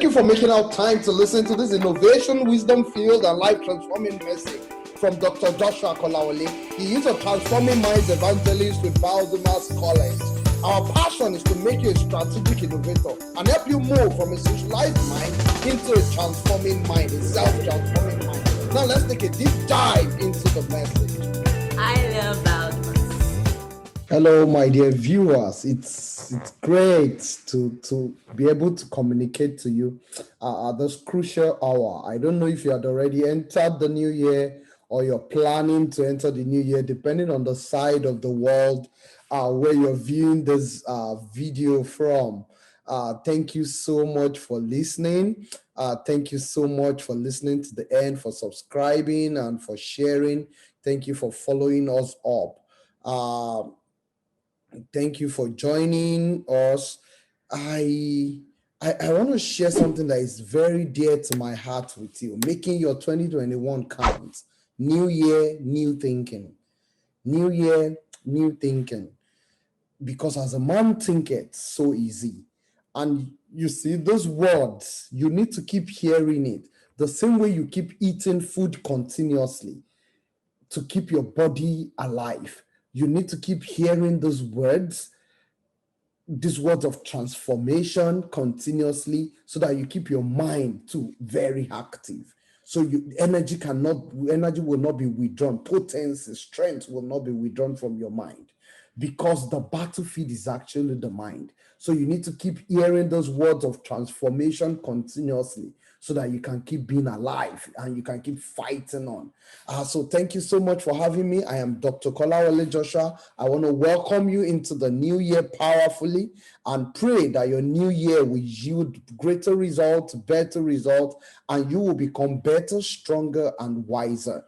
you for making out time to listen to this innovation, wisdom filled, and life transforming message from Dr. Joshua Kolawole. He is a transforming minds evangelist with Valdymas College. Our passion is to make you a strategic innovator and help you move from a socialized mind into a transforming mind, a self-transforming mind. Now let's take a deep dive into the message. I love Valdymas. Hello, my dear viewers. It's great to be able to communicate to you at this crucial hour. I don't know if you had already entered the new year or you're planning to enter the new year, depending on the side of the world where you're viewing this video from. Thank you so much for listening. Thank you so much for listening to the end, for subscribing and for sharing. Thank you for following us up. Thank you for joining us. I want to share something that is very dear to my heart with you, making your 2021 count. New year, new thinking. New year, new thinking. Because as a man thinketh, so easy. And you see, those words, you need to keep hearing it. The same way you keep eating food continuously to keep your body alive. You need to keep hearing those words of transformation continuously so that you keep your mind too very active. So energy will not be withdrawn. Potency, strength will not be withdrawn from your mind because the battlefield is actually the mind. So you need to keep hearing those words of transformation continuously so that you can keep being alive and you can keep fighting on. So thank you so much for having me. I am Dr. Kolawole Joshua. I want to welcome you into the new year powerfully and pray that your new year will yield greater results, better results, and you will become better, stronger, and wiser.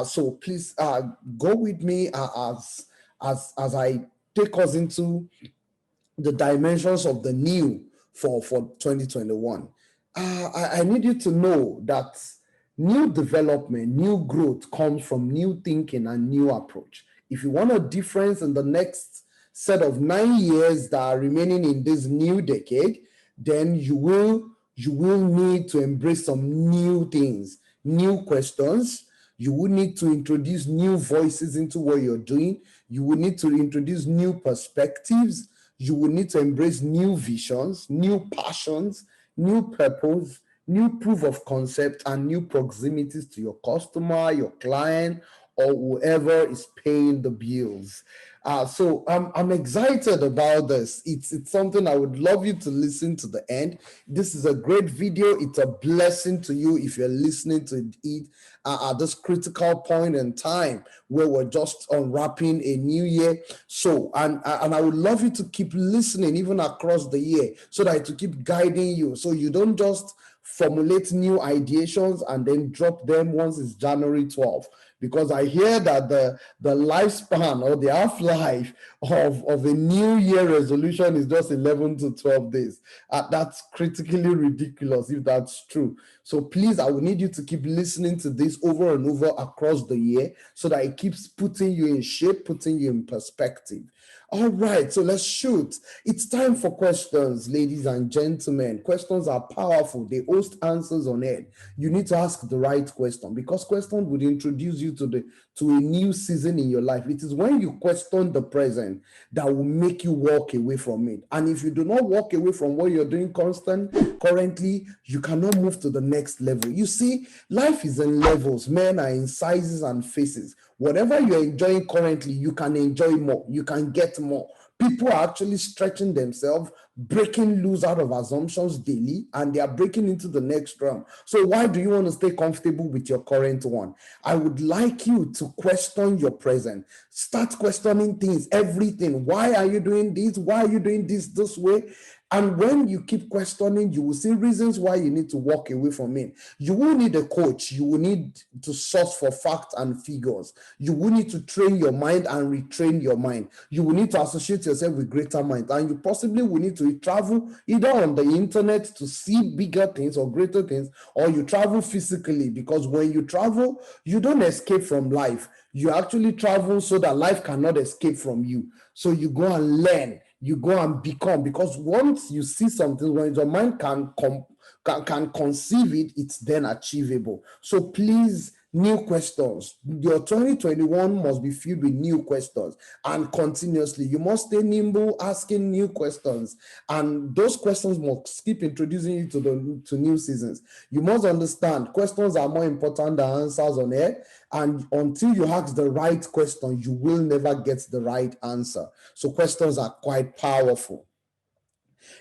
So please go with me as I take us into the dimensions of the new for 2021. I need you to know that new development, new growth comes from new thinking and new approach. If you want a difference in the next set of 9 years that are remaining in this new decade, then you will need to embrace some new things, new questions. You will need to introduce new voices into what you're doing. You will need to introduce new perspectives. You will need to embrace new visions, new passions, new purpose, new proof of concept, and new proximities to your customer, your client, or whoever is paying the bills. So I'm excited about this. It's something I would love you to listen to the end. This is a great video. It's a blessing to you if you're listening to it at this critical point in time where we're just unwrapping a new year. So, and I would love you to keep listening even across the year so that it will keep guiding you. So you don't just formulate new ideations and then drop them once it's January 12th. Because I hear that the lifespan or the half-life of a new year resolution is just 11 to 12 days. That's critically ridiculous if that's true. So please, I will need you to keep listening to this over and over across the year so that it keeps putting you in shape, putting you in perspective. All right, so let's shoot. It's time for questions, ladies and gentlemen. Questions are powerful. They host answers on air. You need to ask the right question because question would introduce you to a new season in your life. It is when you question the present that will make you walk away from it. And if you do not walk away from what you're doing currently, you cannot move to the next level. You see, life is in levels. Men are in sizes and phases. Whatever you're enjoying currently, you can enjoy more. You can get more. People are actually stretching themselves, breaking loose out of assumptions daily, and they are breaking into the next realm. So why do you want to stay comfortable with your current one? I would like you to question your present. Start questioning things, everything. Why are you doing this? Why are you doing this way? And when you keep questioning, you will see reasons why you need to walk away from it. You will need a coach. You will need to source for facts and figures. You will need to train your mind and retrain your mind. You will need to associate yourself with greater minds. And you possibly will need to travel either on the internet to see bigger things or greater things, or you travel physically, because when you travel, you don't escape from life. You actually travel so that life cannot escape from you. So you go and learn. You go and become, because once you see something, when your mind can can conceive it, it's then achievable. So please, new questions. Your 2021 must be filled with new questions, and continuously you must stay nimble, asking new questions, and those questions must keep introducing you to new seasons. You must understand questions are more important than answers on air, and until you ask the right question, you will never get the right answer. So questions are quite powerful.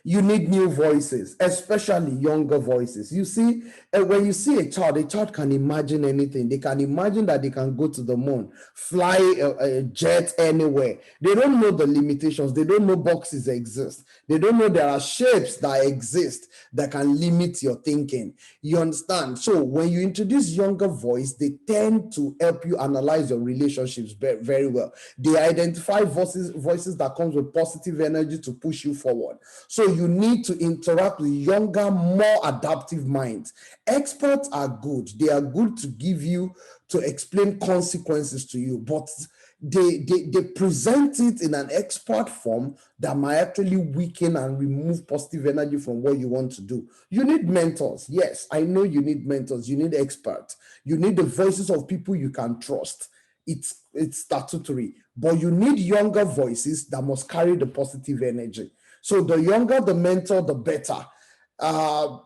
You need new voices, especially younger voices. You see, when you see a child can imagine anything. They can imagine that they can go to the moon, fly a jet anywhere. They don't know the limitations. They don't know boxes exist. They don't know there are shapes that exist that can limit your thinking. You understand? So when you introduce younger voice, they tend to help you analyze your relationships very well. They identify voices that comes with positive energy to push you forward. So you need to interact with younger, more adaptive minds. Experts are good. They are good to give you, to explain consequences to you, but they present it in an expert form that might actually weaken and remove positive energy from what you want to do. You need mentors. Yes, I know you need mentors. You need experts. You need the voices of people you can trust. It's statutory, but you need younger voices that must carry the positive energy. So the younger the mentor, the better.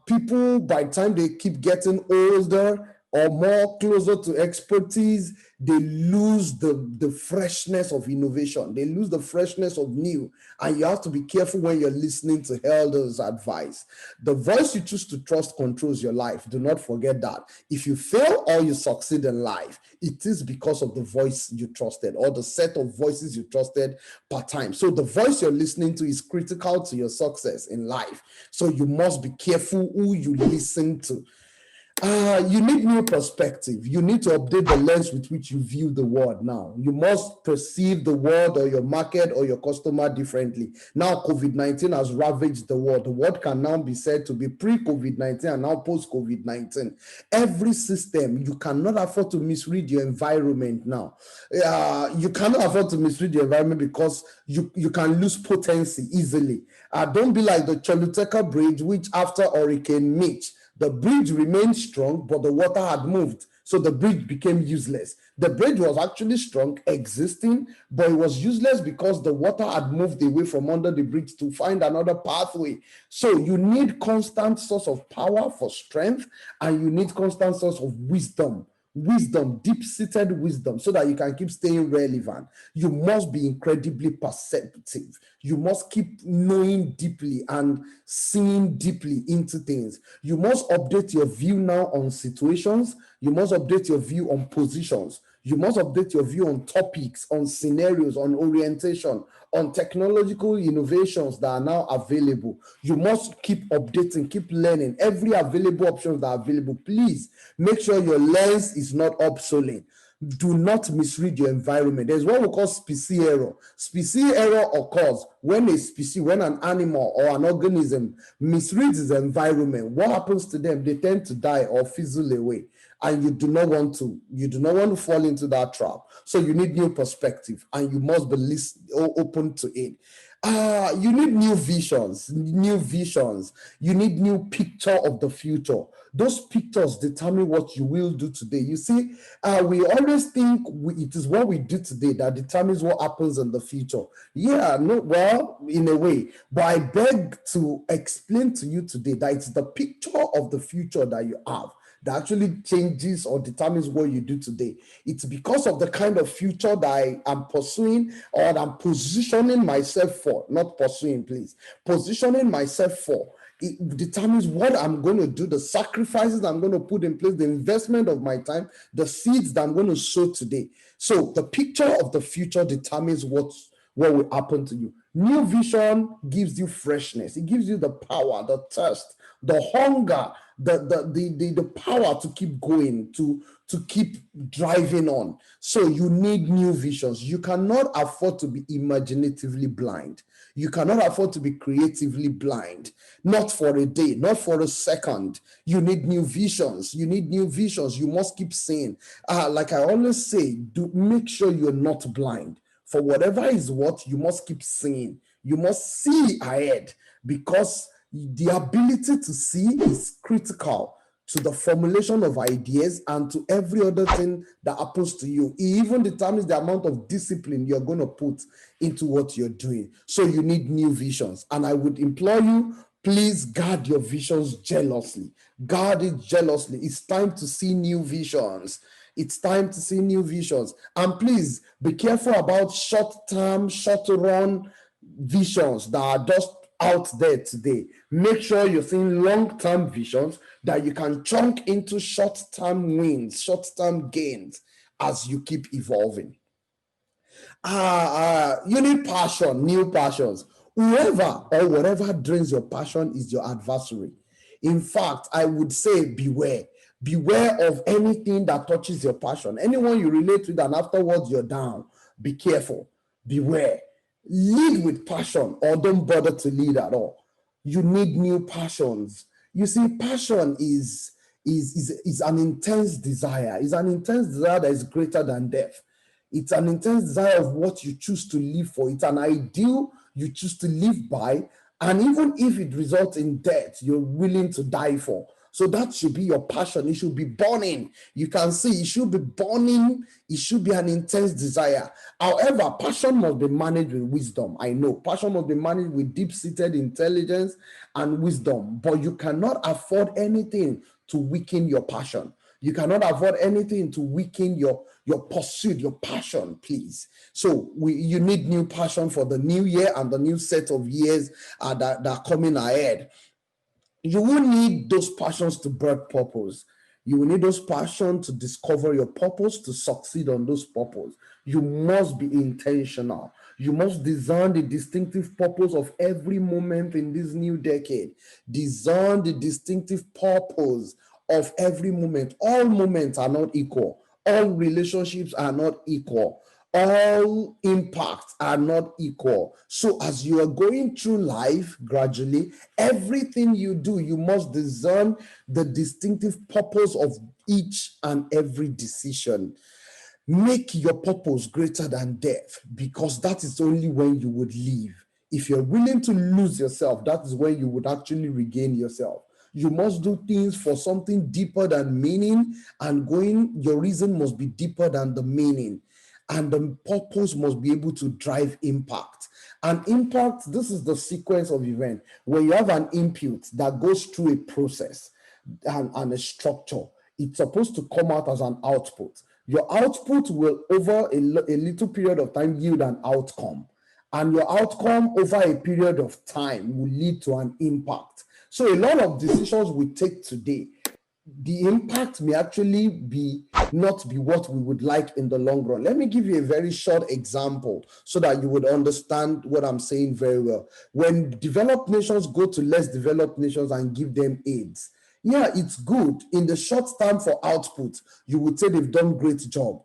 People, by the time they keep getting older or more closer to expertise, they lose the freshness of innovation. They lose the freshness of new. And you have to be careful when you're listening to elders' advice. The voice you choose to trust controls your life. Do not forget that. If you fail or you succeed in life, it is because of the voice you trusted or the set of voices you trusted per time. So the voice you're listening to is critical to your success in life. So you must be careful who you listen to. You need new perspective. You need to update the lens with which you view the world now. You must perceive the world or your market or your customer differently. Now, COVID-19 has ravaged the world. The world can now be said to be pre-COVID-19 and now post-COVID-19. Every system, you cannot afford to misread your environment now. You cannot afford to misread your environment because you can lose potency easily. Don't be like the Choluteca Bridge, which after Hurricane Mitch, the bridge remained strong, but the water had moved. So the bridge became useless. The bridge was actually strong, existing, but it was useless because the water had moved away from under the bridge to find another pathway. So you need constant source of power for strength, and you need constant source of wisdom, deep-seated wisdom, so that you can keep staying relevant. You must be incredibly perceptive. You must keep knowing deeply and seeing deeply into things. You must update your view now on situations. You must update your view on positions. You must update your view on topics, on scenarios, on orientation, on technological innovations that are now available. You must keep updating, keep learning every available options that are available. Please make sure your lens is not obsolete. Do not misread your environment. There's what we call species error. Species error occurs when when an animal or an organism misreads its environment. What happens to them? They tend to die or fizzle away. And you do not want to fall into that trap. So you need new perspective, and you must be open to it. You need new visions. You need new picture of the future. Those pictures determine what you will do today. You see, we always think it is what we do today that determines what happens in the future. Yeah, no, well, in a way, but I beg to explain to you today that it's the picture of the future that you have that actually changes or determines what you do today. It's because of the kind of future that I am pursuing or that I'm positioning myself for, not pursuing, please, positioning myself for. It determines what I'm going to do, the sacrifices I'm going to put in place, the investment of my time, the seeds that I'm going to sow today. So the picture of the future determines what will happen to you. New vision gives you freshness. It gives you the power, the thirst, the hunger, the power to keep going, to keep driving on. So you need new visions. You cannot afford to be imaginatively blind. You cannot afford to be creatively blind. Not for a day, not for a second. You need new visions. You need new visions. You must keep saying, like I always say, do make sure you're not blind. For whatever is what, you must keep seeing. You must see ahead, because The ability to see is critical to the formulation of ideas and to every other thing that happens to you. It even determines the amount of discipline you're going to put into what you're doing. So you need new visions. And I would implore you, please guard your visions jealously. Guard it jealously. It's time to see new visions. It's time to see new visions. And please be careful about short-term, short-run visions that are just out there today. Make sure you're seeing long-term visions that you can chunk into short-term wins, short-term gains as you keep evolving. You need passion, new passions. Whoever or whatever drains your passion is your adversary. In fact, I would say beware. Beware of anything that touches your passion. Anyone you relate with and afterwards you're down, be careful. Beware. Lead with passion or don't bother to lead at all. You need new passions. You see, passion is an intense desire. It's an intense desire that is greater than death. It's an intense desire of what you choose to live for. It's an ideal you choose to live by. And even if it results in death, you're willing to die for. So that should be your passion. It should be burning. You can see it should be burning. It should be an intense desire. However, passion must be managed with wisdom. I know passion must be managed with deep-seated intelligence and wisdom, but you cannot afford anything to weaken your passion. You cannot afford anything to weaken your pursuit, your passion, please. So you need new passion for the new year and the new set of years that are coming ahead. You will need those passions to birth purpose. You will need those passions to discover your purpose, to succeed on those purpose. You must be intentional. You must discern the distinctive purpose of every moment in this new decade. Discern the distinctive purpose of every moment. All moments are not equal. All relationships are not equal. All impacts are not equal. So as you are going through life gradually, everything you do, you must discern the distinctive purpose of each and every decision. Make your purpose greater than death, because that is only when you would live. If you're willing to lose yourself, that is when you would actually regain yourself. You must do things for something deeper than meaning, and your reason must be deeper than the meaning. And the purpose must be able to drive impact. And impact, this is the sequence of event. When you have an input that goes through a process and a structure, it's supposed to come out as an output. Your output will, over a little period of time, yield an outcome. And your outcome over a period of time will lead to an impact. So a lot of decisions we take today, the impact may actually not be what we would like in the long run. Let me give you a very short example so that you would understand what I'm saying very well. When developed nations go to less developed nations and give them aids, yeah, it's good. In the short term for output, you would say they've done a great job.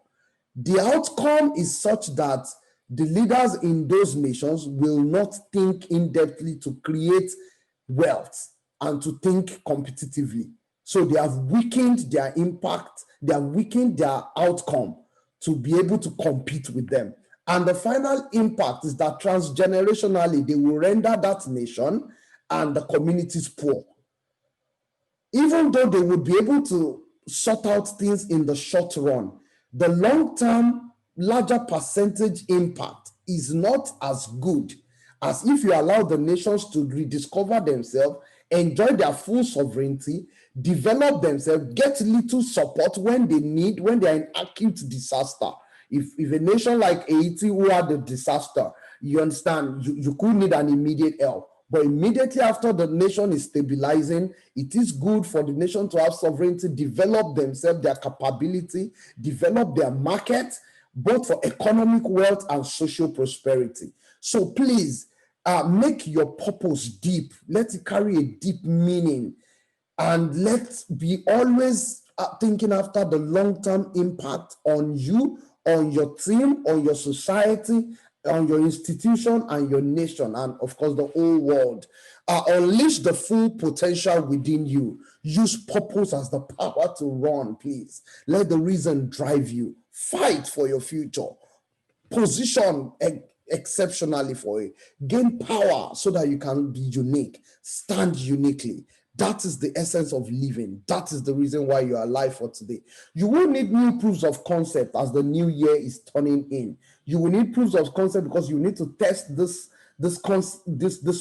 The outcome is such that the leaders in those nations will not think in-depthly to create wealth and to think competitively. So they have weakened their impact, they have weakened their outcome to be able to compete with them. And the final impact is that transgenerationally, they will render that nation and the communities poor. Even though they would be able to sort out things in the short run, the long-term, larger percentage impact is not as good as if you allow the nations to rediscover themselves, enjoy their full sovereignty, develop themselves, get little support when they are in acute disaster. If a nation like Haiti who had a disaster, you understand, you could need an immediate help. But immediately after the nation is stabilizing, it is good for the nation to have sovereignty, develop themselves, their capability, develop their market, both for economic wealth and social prosperity. So please, make your purpose deep. Let it carry a deep meaning. And let's be always thinking after the long-term impact on you, on your team, on your society, on your institution and your nation, and of course the whole world. Unleash the full potential within you. Use purpose as the power to run, please. Let the reason drive you. Fight for your future. Position exceptionally for it. Gain power so that you can be unique, stand uniquely. That is the essence of living. That is the reason why you are alive for today. You will need new proofs of concept as the new year is turning in. You will need proofs of concept because you need to test this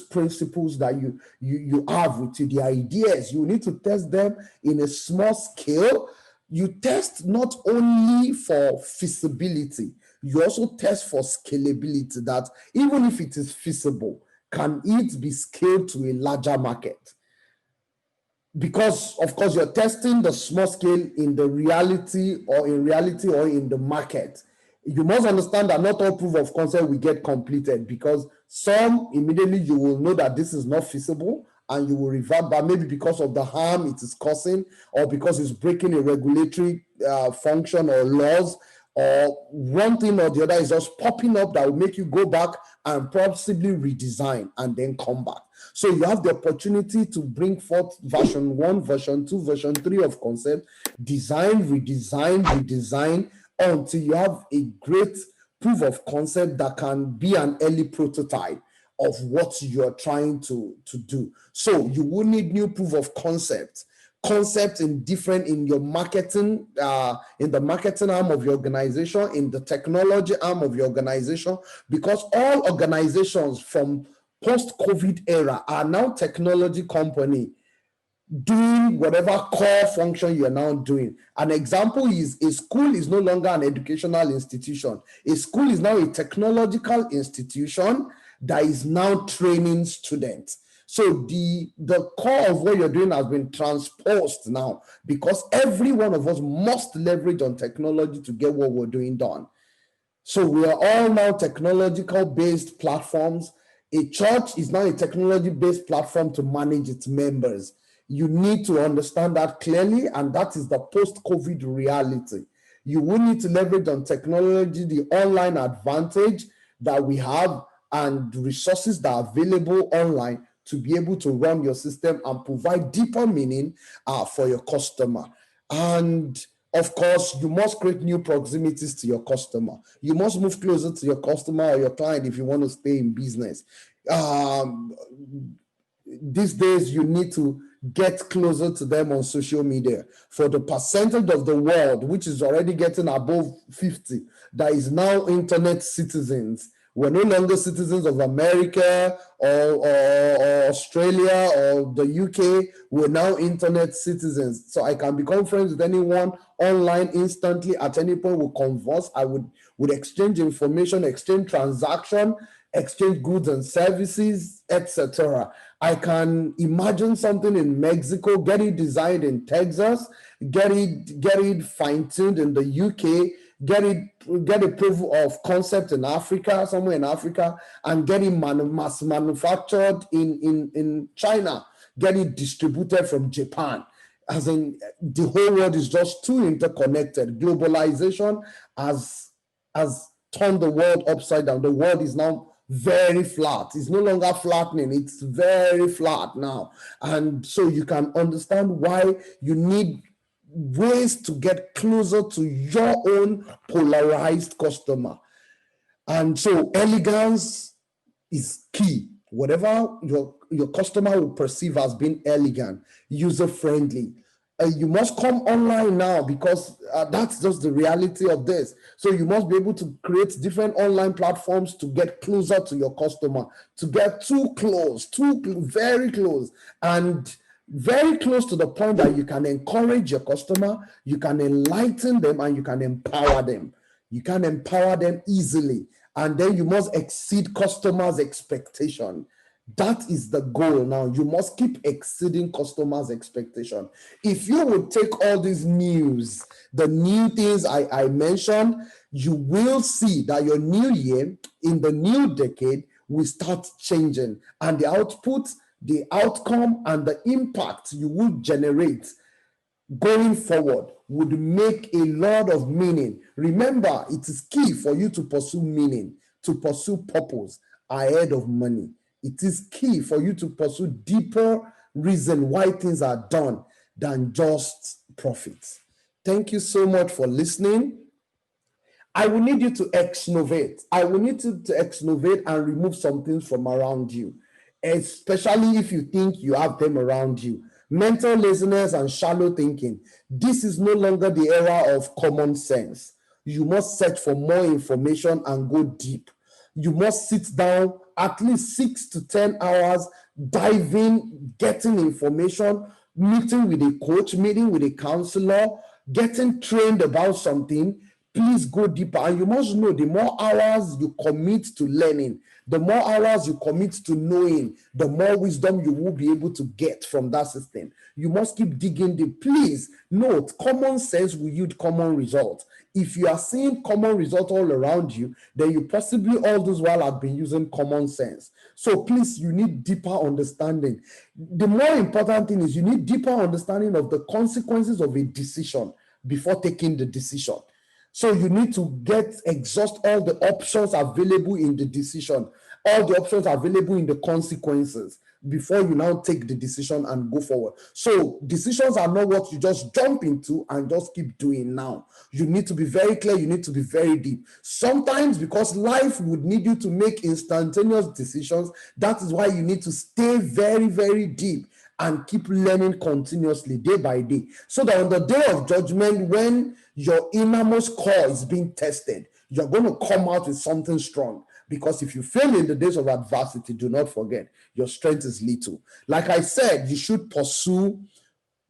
principles that you have with you, the ideas. You need to test them in a small scale. You test not only for feasibility, you also test for scalability, that even if it is feasible, can it be scaled to a larger market? Because of course you're testing the small scale in the reality or in the market. You must understand that not all proof of concept will get completed, because some immediately you will know that this is not feasible and you will revert back, maybe because of the harm it is causing, or because it's breaking a regulatory function or laws, or one thing or the other is just popping up that will make you go back and possibly redesign and then come back. So you have the opportunity to bring forth version 1, version 2, version 3 of concept, design, redesign until you have a great proof of concept that can be an early prototype of what you're trying to do. So you will need new proof of concept in your marketing, in the marketing arm of your organization, in the technology arm of your organization, because all organizations from post-COVID era are now technology company doing whatever core function you're now doing. An example is a school is no longer an educational institution. A school is now a technological institution that is now training students. So the core of what you're doing has been transposed now, because every one of us must leverage on technology to get what we're doing done. So we are all now technological based platforms. A church is now a technology based platform to manage its members. You need to understand that clearly, and that is the post-COVID reality. You will need to leverage on technology, the online advantage that we have, and resources that are available online to be able to run your system and provide deeper meaning for your customer. And of course, you must create new proximities to your customer. You must move closer to your customer or your client if you want to stay in business. These days, you need to get closer to them on social media. For the percentage of the world, which is already getting above 50, that is now internet citizens. We're no longer citizens of America or Australia or the UK. We're now internet citizens. So I can become friends with anyone online instantly at any point. We'll converse. I would exchange information, exchange transaction, exchange goods and services, etc. I can imagine something in Mexico, get it designed in Texas, get it fine-tuned in the UK, get a proof of concept in Africa, somewhere in Africa, and get it mass manufactured in China, get it distributed from Japan. As in, the whole world is just too interconnected. Globalization has turned the world upside down. The world is now very flat. It's no longer flattening. It's very flat now. And so you can understand why you need ways to get closer to your own polarized customer. And so elegance is key. Whatever your customer will perceive as being elegant, user-friendly, you must come online now, because that's just the reality of this. So you must be able to create different online platforms to get closer to your customer, to get very close, and very close to the point that you can encourage your customer, you can enlighten them, and you can empower them. You can empower them easily, and then you must exceed customers' expectation. That is the goal now. You must keep exceeding customers' expectation. If you would take all these news, the new things I mentioned, you will see that your new year, in the new decade, will start changing. And the output, the outcome, and the impact you will generate going forward would make a lot of meaning. Remember, it is key for you to pursue meaning, to pursue purpose ahead of money. It is key for you to pursue deeper reason why things are done than just profit. Thank you so much for listening. I will need you to exnovate. I will need you to exnovate and remove some things from around you, especially if you think you have them around you. Mental laziness and shallow thinking. This is no longer the era of common sense. You must search for more information and go deep. You must sit down at least 6 to 10 hours, diving, getting information, meeting with a coach, meeting with a counselor, getting trained about something. Please go deeper. And you must know, the more hours you commit to learning, the more hours you commit to knowing, the more wisdom you will be able to get from that system. You must keep digging deep. Please note, common sense will yield common results. If you are seeing common results all around you, then you possibly all this while have been using common sense. So please, you need deeper understanding. The more important thing is you need deeper understanding of the consequences of a decision before taking the decision. So you need to exhaust all the options available in the decision, all the options available in the consequences before you now take the decision and go forward. So decisions are not what you just jump into and just keep doing now. You need to be very clear. You need to be very deep. Sometimes, because life would need you to make instantaneous decisions, that is why you need to stay very, very deep and keep learning continuously day by day, so that on the day of judgment, when your innermost core is being tested, you're going to come out with something strong. Because if you fail in the days of adversity, do not forget, your strength is little. Like I said, you should pursue.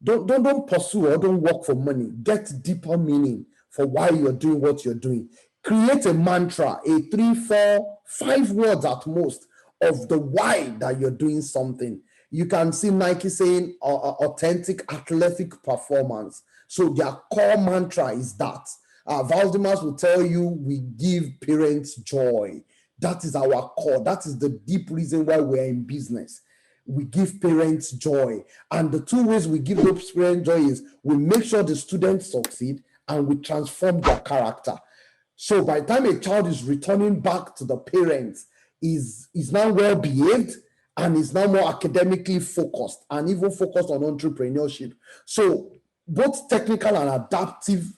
Don't pursue or don't work for money. Get deeper meaning for why you're doing what you're doing. Create a mantra, a 3, 4, 5 words at most of the why that you're doing something. You can see Nike saying authentic athletic performance. So their core mantra is that. Valdymas will tell you, we give parents joy. That is our core. That is the deep reason why we're in business. We give parents joy. And the 2 ways we give those parents joy is we make sure the students succeed and we transform their character. So by the time a child is returning back to the parents, is now well behaved and is now more academically focused and even focused on entrepreneurship. So both technical and adaptive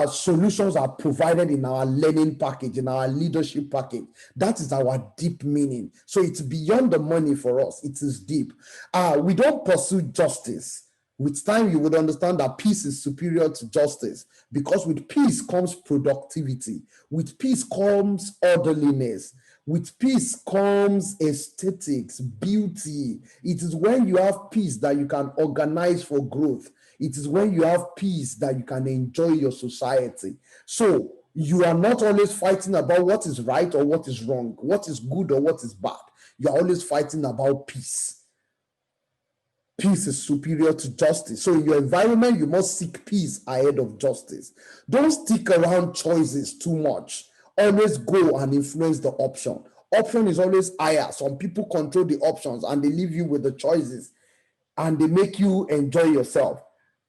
solutions are provided in our learning package, in our leadership package. That is our deep meaning. So it's beyond the money for us. It is deep. We don't pursue justice. With time, you would understand that peace is superior to justice, because with peace comes productivity. With peace comes orderliness. With peace comes aesthetics, beauty. It is when you have peace that you can organize for growth. It is when you have peace that you can enjoy your society. So you are not always fighting about what is right or what is wrong, what is good or what is bad. You are always fighting about peace. Peace is superior to justice. So in your environment, you must seek peace ahead of justice. Don't stick around choices too much. Always go and influence the option. Option is always higher. Some people control the options and they leave you with the choices and they make you enjoy yourself.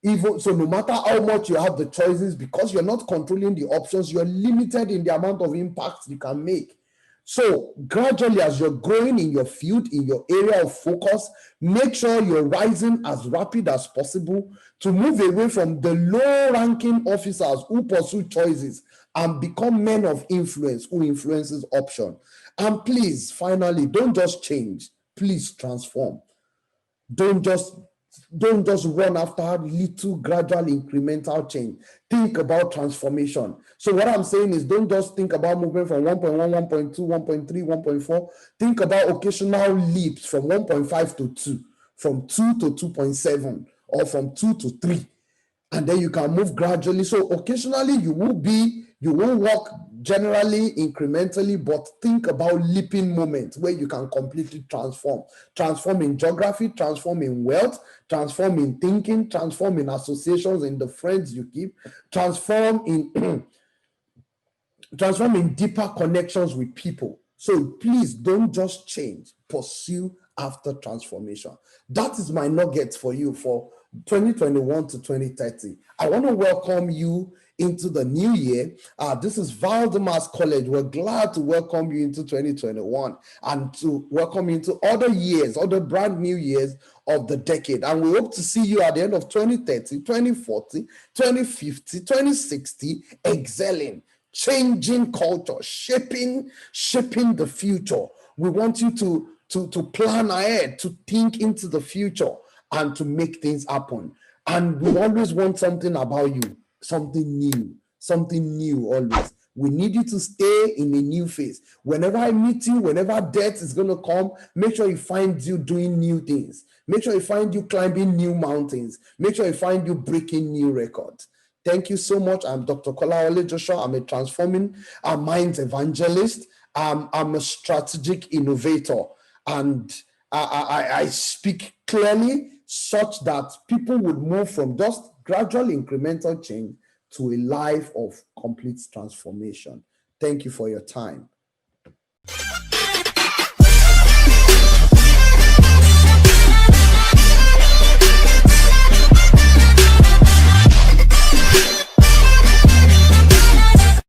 Even so, no matter how much you have the choices, because you're not controlling the options, you're limited in the amount of impact you can make. So gradually, as you're growing in your field, in your area of focus, make sure you're rising as rapid as possible to move away from the low-ranking officers who pursue choices and become men of influence who influences option. And please, finally, don't just change. Please transform. Don't just run after little gradual incremental change. Think about transformation. So what I'm saying is, don't just think about moving from 1.1, 1.2, 1.3, 1.4. Think about occasional leaps from 1.5 to 2, from 2 to 2.7, or from 2 to 3. And then you can move gradually. So occasionally you will walk generally incrementally, but think about leaping moments where you can completely transform in geography, transform in wealth, transform in thinking, transform in associations, in the friends you keep, transform in transform in deeper connections with people. So please don't just change, pursue after transformation. That is my nugget for you for 2021 to 2030. I want to welcome you into the new year. This is Valdymas College. We're glad to welcome you into 2021 and to welcome you into other years, other brand new years of the decade. And we hope to see you at the end of 2030, 2040, 2050, 2060, excelling, changing culture, shaping the future. We want you to plan ahead, to think into the future, and to make things happen. And we always want something about you, something new always. We need you to stay in a new phase. Whenever I meet you, whenever death is going to come, make sure you find you doing new things. Make sure you find you climbing new mountains. Make sure you find you breaking new records. Thank you so much. I'm Dr. Kolawole Joshua. I'm a transforming our minds evangelist. I'm a strategic innovator. And I speak clearly such that people would move from just gradual incremental change to a life of complete transformation. Thank you for your time.